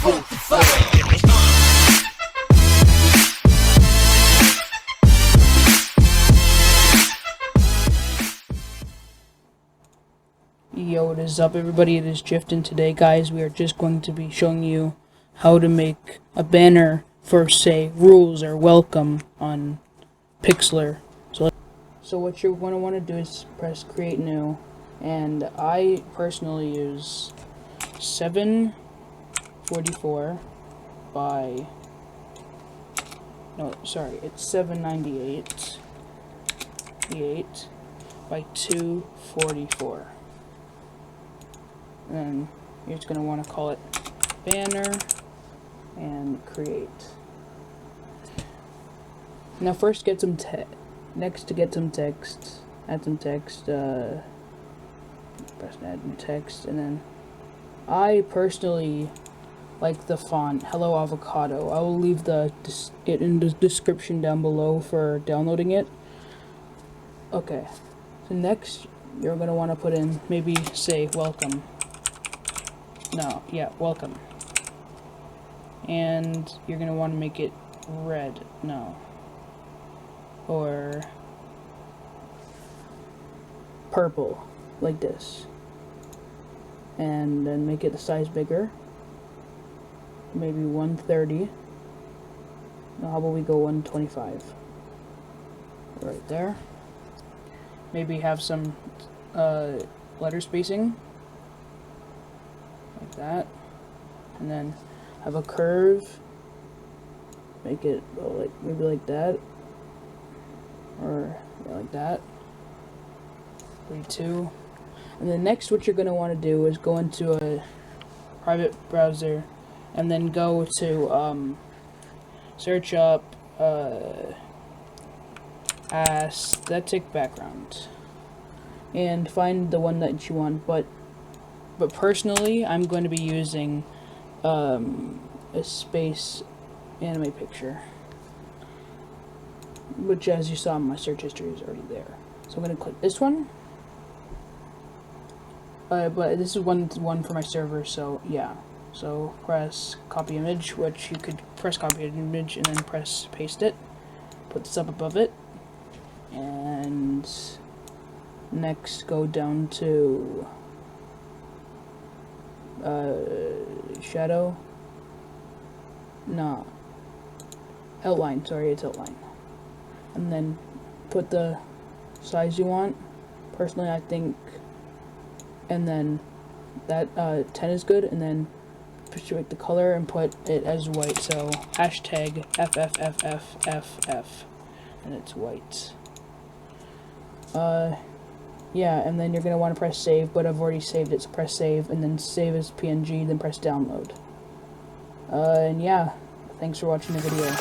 What the fuck? Yo, what is up everybody, it is Gyft, and today guys we are just going to be showing you how to make a banner for, say, rules or welcome on Pixlr. So what you're going to want to do is press create new, and I personally use 744 by, no sorry, it's 798 by 244. And then you're just going to want to call it banner and create. Now first get some next to get some text, add some text, press add new text, and then I personally like the font Hello Avocado. I will leave it in the description down below for downloading it. Okay, so next you're going to want to put in, maybe say welcome. No, yeah, welcome. And you're going to want to make it red. No. Or purple, like this. And then make it the size bigger. Maybe 130. Now how about we go 125? Right there. Maybe have some letter spacing. Like that. And then have a curve. Make it like maybe like that. Or yeah, like that. 32. And then next what you're going to want to do is go into a private browser and then go to search up aesthetic background and find the one that you want, but personally I'm going to be using a space anime picture, which as you saw in my search history is already there. So I'm going to click this one. But this is one for my server, so yeah. So press copy image, which you could press copy image and then press paste it. Put this up above it. And next go down to shadow. No. Outline, sorry, it's outline. And then put the size you want. Personally, I think, and then that 10 is good, and then select the color and put it as white, so hashtag FFFFFF, and it's white. Yeah, and then you're going to want to press save, but I've already saved it, so press save, and then save as PNG, then press download. And yeah, thanks for watching the video.